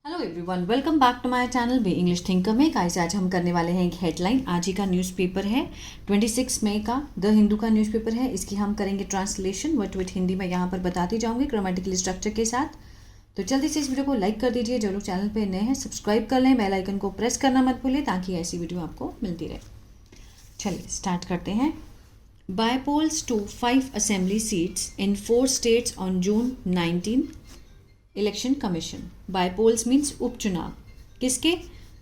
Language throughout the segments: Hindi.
Hello everyone, welcome back to my channel be English thinker में। गाइस, आज हम करने वाले हैं एक हेडलाइन। आज ही का न्यूज़पेपर है 26 मई का द हिंदू का न्यूज़पेपर है। इसकी हम करेंगे ट्रांसलेशन वर्ड विद हिंदी में यहाँ पर बताती जाऊँगी ग्रामेटिकल स्ट्रक्चर के साथ। तो जल्दी से इस वीडियो को लाइक कर दीजिए। जो लोग चैनल पर नए हैं सब्सक्राइब कर लें, बेल आइकन को प्रेस करना मत भूलिए ताकि ऐसी वीडियो आपको मिलती रहे। चलिए स्टार्ट करते हैं। Bypolls to 5 assembly seats in 4 states on June 19 election commission. Bypolls means उपचुनाव किसके?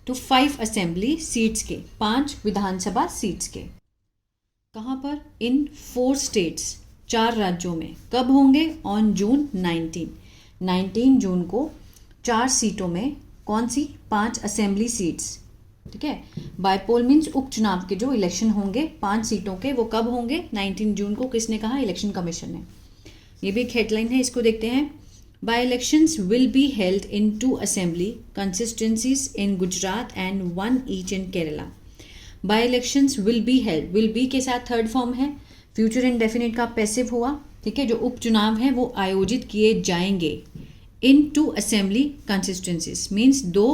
टू 5 असेंबली सीट्स के, 5 विधानसभा सीट्स के। कहाँ पर? इन 4 स्टेट्स, 4 राज्यों में। कब होंगे? ऑन जून 19 जून को 4 सीटों में। कौन सी? 5 असेंबली सीट्स। ठीक है। बाय पोल मीन्स उपचुनाव के जो इलेक्शन होंगे 5 सीटों के, वो कब होंगे? 19 जून को। किसने कहा? इलेक्शन कमीशन ने। ये भी एक हेडलाइन है, इसको देखते हैं। By elections will be held in 2 assembly constituencies in Gujarat and 1 each in Kerala. By elections will be held, will be के साथ थर्ड फॉर्म है, फ्यूचर इंडेफिनिट का पैसिव हुआ। ठीक है। जो उपचुनाव है वो आयोजित किए जाएंगे इन 2 असेंबली कंसिस्टेंसीज मीन्स 2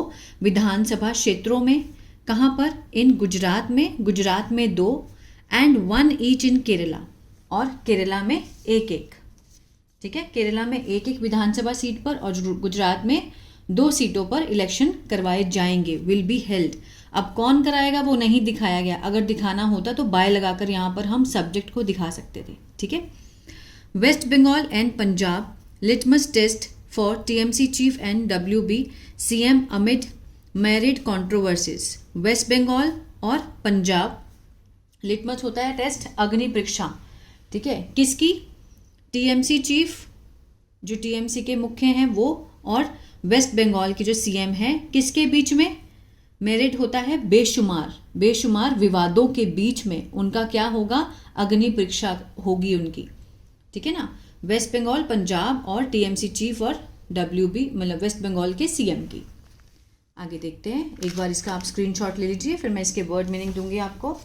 विधानसभा क्षेत्रों में। कहाँ पर? इन गुजरात में 2 एंड 1 ईच इन केरला, और केरला में एक एक। ठीक है। केरला में एक एक विधानसभा सीट पर और गुजरात में 2 सीटों पर इलेक्शन करवाए जाएंगे। Will be held. अब कौन कराएगा वो नहीं दिखाया गया। अगर दिखाना होता तो बाय लगाकर यहाँ पर हम सब्जेक्ट को दिखा सकते थे। ठीक है। West Bengal and Punjab litmus test for TMC chief and WB CM amid married controversies. West Bengal और पंजाब, लिटमस होता है टेस्ट, अग्नि परीक्षा। ठीक है। किसकी? टीएमसी चीफ, जो टीएमसी के मुख्य हैं वो, और वेस्ट बंगाल की जो सीएम है। किसके बीच में? मेरिट होता है बेशुमार विवादों के बीच में उनका क्या होगा? अग्नि परीक्षा होगी उनकी। ठीक है ना। वेस्ट बंगाल, पंजाब और टीएमसी चीफ और WB मतलब वेस्ट बंगाल के सीएम की। आगे देखते हैं। एक बार इसका आप स्क्रीनशॉट ले लीजिए, फिर मैं इसके वर्ड मीनिंग दूंगी आपको।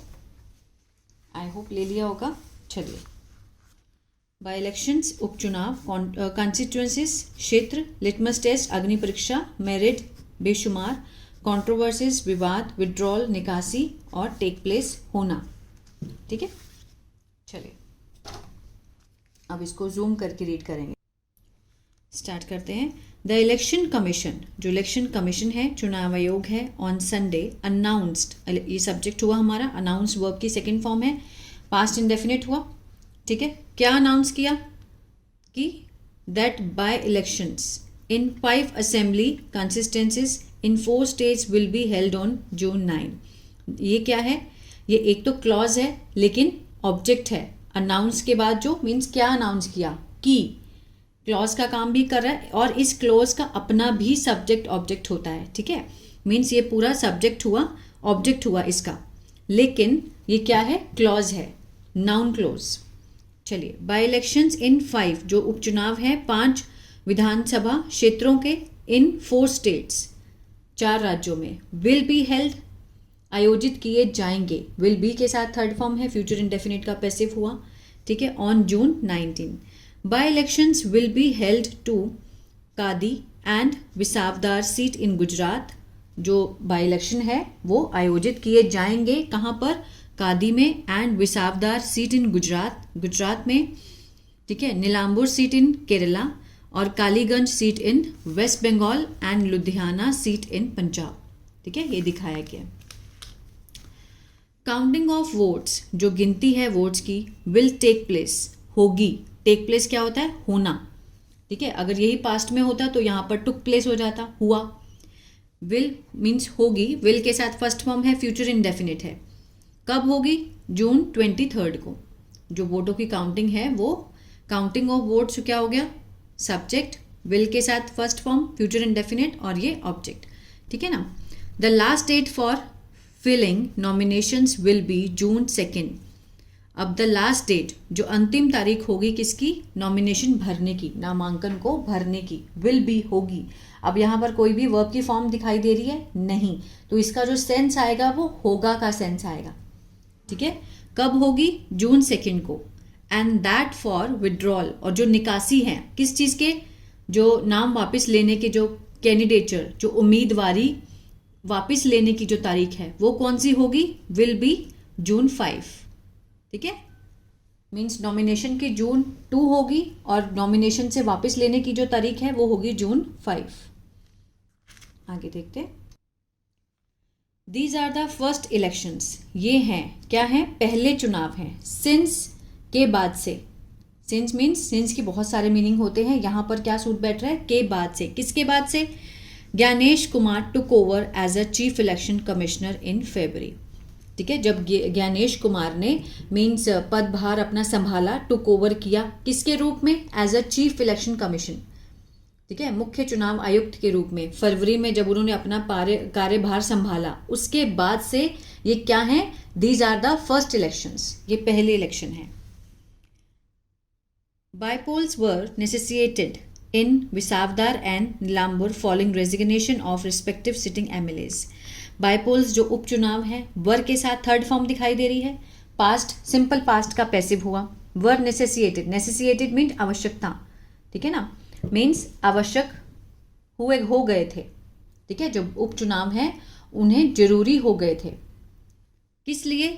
आई होप ले लिया होगा। चलिए। बाय इलेक्शंस उपचुनाव, कॉन्स्टिट्यूएंसीज क्षेत्र, लिटमस टेस्ट अग्नि परीक्षा, मेरिट बेशुमार, कंट्रोवर्सीज विवाद, विड्रॉल निकासी, और टेक प्लेस होना। ठीक है। चलिए अब इसको जूम करके रीड करेंगे। स्टार्ट करते हैं। द इलेक्शन कमीशन, जो इलेक्शन कमीशन है, चुनाव आयोग है, ऑन संडे अनाउंस्ड, ये सब्जेक्ट हुआ हमारा। अनाउंस्ड वर्ब की सेकेंड फॉर्म है, पास्ट इंडेफिनिट हुआ। ठीक है। क्या अनाउंस किया? कि that bye elections in 5 assembly consistencies in 4 states will be held on June 9। ये क्या है? ये एक तो क्लॉज है लेकिन ऑब्जेक्ट है। अनाउंस के बाद जो मीन्स क्या अनाउंस किया? कि क्लॉज का काम भी कर रहा है और इस क्लॉज का अपना भी सब्जेक्ट ऑब्जेक्ट होता है। ठीक है। मीन्स ये पूरा सब्जेक्ट हुआ, ऑब्जेक्ट हुआ इसका, लेकिन ये क्या है? क्लॉज है, नाउन क्लॉज। चलिए। बाय इलेक्शंस इन 5, जो उपचुनाव है 5 विधानसभा क्षेत्रों के, इन 4 स्टेट्स, 4 राज्यों में। विल बी हेल्ड, आयोजित किए जाएंगे। विल बी के साथ थर्ड फॉर्म है, फ्यूचर इंडेफिनिट का पैसिव हुआ। ठीक है। On June 19। By elections will be held to Kadi and Visavadar seat in Gujarat. जो बाय इलेक्शन है वो आयोजित किए जाएंगे। कहाँ पर? कादी में, and Visavadar seat in Gujarat में। ठीक है। नीलांबूर सीट इन केरला, और Kaliganj seat in West Bengal, and Ludhiana seat in Punjab. ठीक है। ये दिखाया गया। काउंटिंग ऑफ वोट्स, जो गिनती है वोट्स की, विल टेक प्लेस, होगी। टेक प्लेस क्या होता है? होना। ठीक है। अगर यही पास्ट में होता तो यहाँ पर टुक प्लेस हो जाता, हुआ। विल मीन्स होगी, विल के साथ फर्स्ट फॉर्म है, फ्यूचर इंडेफिनिट है। कब होगी? जून 23 को। जो वोटों की काउंटिंग है वो, काउंटिंग ऑफ वोट्स क्या हो गया? सब्जेक्ट, विल के साथ फर्स्ट फॉर्म, फ्यूचर इंडेफिनिट, और ये ऑब्जेक्ट। ठीक है ना। The last date for filling nominations will be June 2। अब द लास्ट डेट, जो अंतिम तारीख होगी किसकी? नॉमिनेशन भरने की, नामांकन को भरने की, विल बी होगी। अब यहाँ पर कोई भी वर्ब की फॉर्म दिखाई दे रही है? नहीं। तो इसका जो सेंस आएगा वो होगा का सेंस आएगा। ठीक है। कब होगी? जून 2 को। एंड दैट फॉर विड्रॉल, और जो निकासी है किस चीज़ के? जो नाम वापस लेने के जो कैंडिडेचर, जो उम्मीदवारी वापस लेने की जो तारीख है वो कौन सी होगी, विल बी जून 5। ठीक है, मीन्स नॉमिनेशन की जून 2 होगी और नॉमिनेशन से वापस लेने की जो तारीख है वो होगी जून 5। आगे देखते हैं। These are the first elections, ये हैं, क्या हैं, पहले चुनाव हैं, सिंस के बाद से। सिंस मीन्स, सिंस की बहुत सारे मीनिंग होते हैं, यहाँ पर क्या सूट बैठ रहा है, के बाद से। किसके बाद से, Gyanesh Kumar took over as a chief election commissioner in February. ठीक है, जब ज्ञानेश कुमार ने मीन्स पदभार अपना संभाला, टुक ओवर किया, किसके रूप में, as a chief election commission. ठीक है, मुख्य चुनाव आयुक्त के रूप में फरवरी में जब उन्होंने अपना कार्यभार संभाला, उसके बाद से ये क्या है, these are the first elections, ये पहले इलेक्शन है। Bypolls were necessitated in Visavdar and Nilambur following resignation of respective sitting MLAs. Bypolls जो उपचुनाव है, वर के साथ थर्ड फॉर्म दिखाई दे रही है, पास्ट, सिंपल पास्ट का पैसिव हुआ, वर नेसेसिएटेड, नेसेसिएटेड मीन आवश्यकता, ठीक है ना, मीन्स आवश्यक हुए, हो गए थे। ठीक है, जो उपचुनाव है उन्हें जरूरी हो गए थे, किस लिए,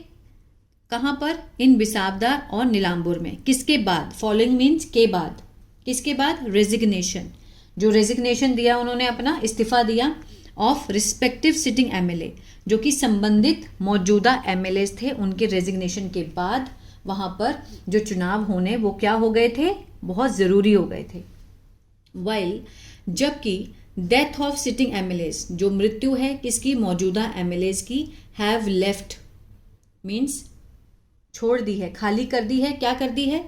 कहाँ पर, इन विसावदार और नीलांबुर में, किसके बाद, फॉलोइंग मीन्स के बाद, किसके बाद, रेजिग्नेशन, जो रेजिग्नेशन दिया उन्होंने, अपना इस्तीफा दिया, ऑफ रिस्पेक्टिव सिटिंग एमएलए, जो कि संबंधित मौजूदा एमएलए थे, उनके रेजिग्नेशन के बाद वहाँ पर जो चुनाव होने वो क्या हो गए थे, बहुत ज़रूरी हो गए थे। वाइल, जबकि डेथ ऑफ सिटिंग एमएलएज, जो मृत्यु है किसकी, मौजूदा एमएलएज की, हैव लेफ्ट मीन्स छोड़ दी है, खाली कर दी है, क्या कर दी है,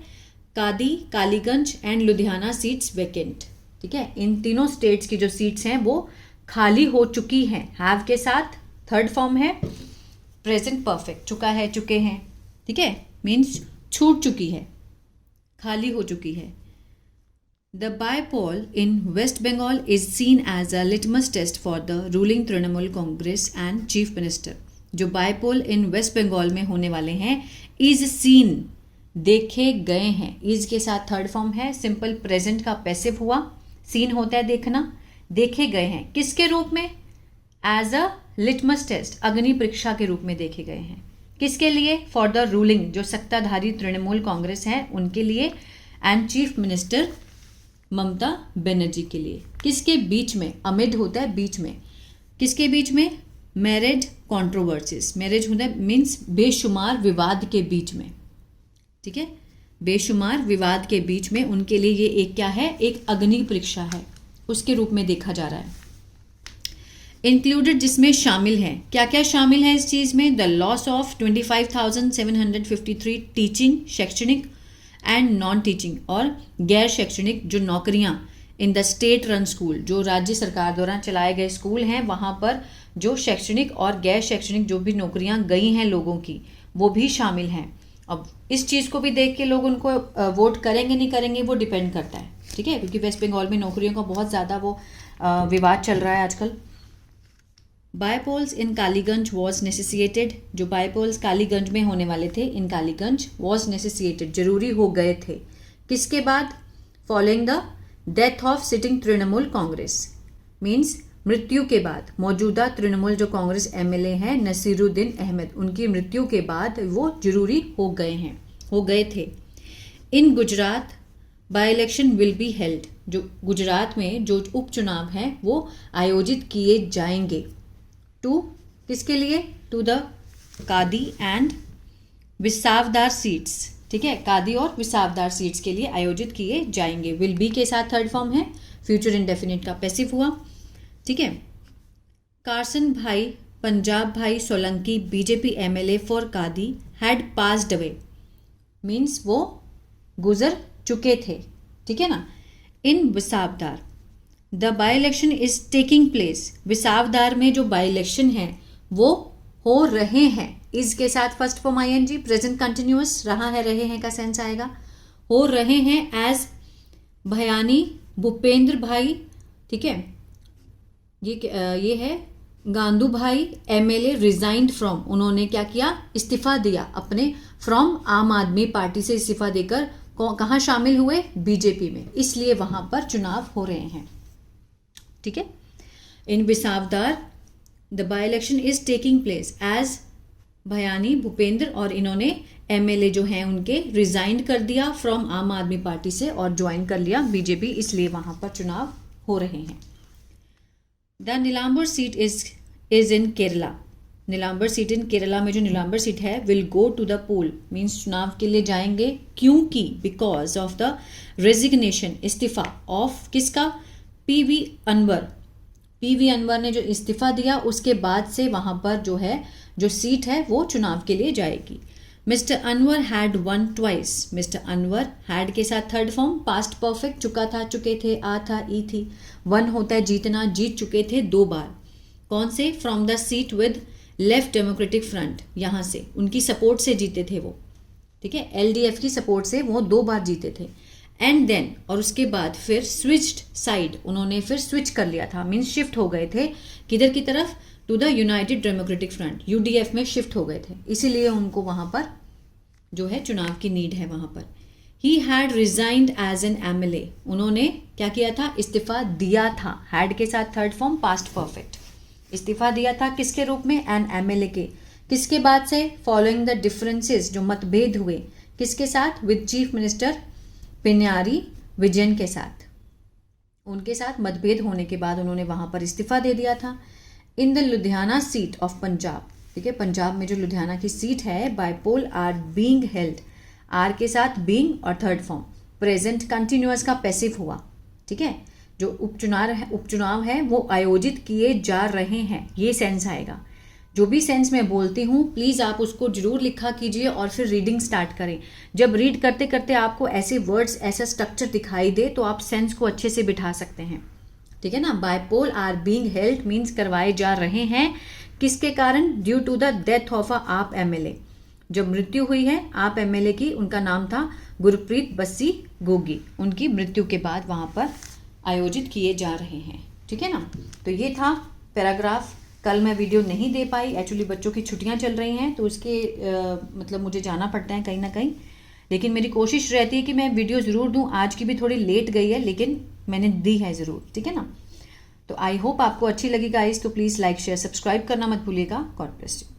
Kadi, Kaliganj and Ludhiana seats vacant. ठीक है, इन तीनों स्टेट्स की जो सीट्स हैं वो खाली हो चुकी हैं, हैव के साथ थर्ड फॉर्म है, प्रेजेंट परफेक्ट, चुका है, चुके हैं। ठीक है, मीन्स छूट चुकी है, खाली हो चुकी है। The bypoll in West Bengal is seen as a litmus test for the ruling Trinamool Congress and chief minister. जो बायपोल इन वेस्ट बंगाल में होने वाले हैं, इज सीन, देखे गए हैं, इज के साथ थर्ड फॉर्म है, सिंपल प्रेजेंट का पैसिव हुआ, सीन होता है देखना, देखे गए हैं, किसके रूप में, एज अ लिटमस टेस्ट, अग्नि परीक्षा के रूप में देखे गए हैं, किसके लिए, फॉर द रूलिंग, जो सत्ताधारी तृणमूल कांग्रेस है उनके लिए, and chief minister Mamata Banerjee के लिए। किसके बीच में, अमिड होता है बीच में, किसके बीच में, मैरिड कॉन्ट्रोवर्सीज, मैरिज होता है मीन्स बेशुमार विवाद के बीच में। ठीक है, बेशुमार विवाद के बीच में उनके लिए ये एक क्या है, एक अग्नि परीक्षा है, उसके रूप में देखा जा रहा है। इंक्लूडेड, जिसमें शामिल है, क्या क्या शामिल है इस चीज़ में, द लॉस ऑफ 25,753 टीचिंग, शैक्षणिक एंड नॉन टीचिंग और गैर शैक्षणिक जो नौकरियां in the state run school, जो राज्य सरकार द्वारा चलाए गए स्कूल हैं वहाँ पर जो शैक्षणिक और गैर शैक्षणिक जो भी नौकरियां गई हैं लोगों की, वो भी शामिल हैं। अब इस चीज़ को भी देख के लोग उनको वोट करेंगे नहीं करेंगे वो डिपेंड करता है। ठीक है, क्योंकि वेस्ट बंगाल में नौकरियों का बहुत ज़्यादा वो विवाद चल रहा है आजकल। बायपोल्स इन कालीगंज वॉज नेसेसिएटेड, जो बायपोल्स कालीगंज में होने वाले थे इन कालीगंज, वॉज नेसेसिएटेड, जरूरी हो गए थे, किसके बाद, following the death of sitting Trinamool Congress, means मृत्यु के बाद, मौजूदा तृणमूल जो कांग्रेस एमएलए हैं नसीरुद्दीन अहमद, उनकी मृत्यु के बाद वो जरूरी हो गए हैं, हो गए थे। In Gujarat by election will be held, जो गुजरात में जो उपचुनाव हैं वो आयोजित किए जाएंगे, टू किसके लिए, to the Kadi and विसावदार seats. ठीक है, कादी और विसावदार सीट्स के लिए आयोजित किए जाएंगे, विल बी के साथ थर्ड फॉर्म है, फ्यूचर इंडेफिनिट का पैसिव हुआ। ठीक है, Karsan bhai, Punjab bhai Solanki, BJP MLA for Kadi, had passed away, means वो गुजर चुके थे। ठीक है ना, in Visavadar the by election is taking place, Visavadar में जो बाई इलेक्शन है वो हो रहे हैं, इज के साथ first form ING, present continuous, रहा है, रहे हैं का सेंस आएगा, हो रहे हैं, एज भयानी भूपेंद्र भाई। ठीक है, ये है गांधू भाई एमएलए रिजाइंड फ्रॉम, उन्होंने क्या किया, इस्तीफा दिया अपने फ्रॉम आम आदमी पार्टी से इस्तीफा देकर कहाँ शामिल हुए, बीजेपी में, इसलिए वहां पर चुनाव हो रहे हैं। ठीक है। In Bisavadar the by election is taking place as Bhayani Bhupendra, और इन्होंने एमएलए जो हैं उनके रिजाइन कर दिया फ्रॉम आम आदमी पार्टी से और ज्वाइन कर लिया बीजेपी, इसलिए वहां पर चुनाव हो रहे हैं। The Nilambur seat is in Kerala. Nilambur seat in Kerala में जो नीलांबर सीट है will go to the poll, means चुनाव के लिए जाएंगे, क्योंकि बिकॉज ऑफ द रेजिग्नेशन, इस्तीफा ऑफ किसका, पीवी अनवर। पीवी अनवर ने जो इस्तीफा दिया उसके बाद से वहां पर जो है जो सीट है वो चुनाव के लिए जाएगी। Mister Anwar had one twice. Mister Anwar had के साथ थर्ड फॉर्म, पास्ट परफेक्ट, चुका था, चुके थे, आ था, ई थी। वन होता है जीतना, जीत चुके थे 2 बार। कौन से, from the seat with left democratic front, यहाँ से उनकी सपोर्ट से जीते थे वो, ठीक है, एलडीएफ की सपोर्ट से वो 2 बार जीते थे। एंड देन, और उसके बाद फिर स्विच्ड साइड, उन्होंने फिर स्विच कर लिया था, मीन्स शिफ्ट हो गए थे किधर की तरफ, to the United Democratic Front, UDF में शिफ्ट हो गए थे, इसीलिए उनको वहां पर जो है चुनाव की नीड है वहां पर। He had resigned as an MLA, उन्होंने क्या किया था, इस्तीफा दिया था, हैड के साथ थर्ड फॉर्म पास्ट परफेक्ट, इस्तीफा दिया था किसके रूप में, एन एमएलए के, किसके बाद से, फॉलोइंग द डिफरेंसेस, जो मतभेद हुए किसके साथ, with chief minister Pinarayi Vijayan के साथ, उनके साथ मतभेद होने के बाद उन्होंने वहां पर इस्तीफा दे दिया था। In the Ludhiana seat of Punjab, ठीक है, पंजाब में जो लुधियाना की सीट है, bypoll are being held, are के साथ बीइंग और थर्ड फॉर्म, प्रेजेंट कंटिन्यूअस का पैसिव हुआ, ठीक है, जो उपचुनाव है वो आयोजित किए जा रहे हैं, ये सेंस आएगा। जो भी सेंस मैं बोलती हूँ प्लीज़ आप उसको जरूर लिखा कीजिए और फिर रीडिंग स्टार्ट करें। जब रीड करते करते आपको ऐसे वर्ड्स, ऐसा स्ट्रक्चर दिखाई दे तो आप सेंस को अच्छे से बिठा सकते हैं, ठीक है ना। Bypoll are being held means करवाए जा रहे हैं, किसके कारण, due to the death of a AAP MLA, जब मृत्यु हुई है आप एमएलए की, उनका नाम था गुरप्रीत बस्सी गोगी, उनकी मृत्यु के बाद वहां पर आयोजित किए जा रहे हैं, ठीक है ना। तो ये था पैराग्राफ। कल मैं वीडियो नहीं दे पाई, एक्चुअली बच्चों की छुट्टियां चल रही हैं तो उसके मतलब मुझे जाना पड़ता है कहीं ना कहीं, लेकिन मेरी कोशिश रहती है कि मैं वीडियो ज़रूर दूं। आज की भी थोड़ी लेट गई है लेकिन मैंने दी है ज़रूर, ठीक है ना। तो आई होप आपको अच्छी लगी गाइस, तो प्लीज़ लाइक शेयर सब्सक्राइब करना मत भूलिएगा। God bless you.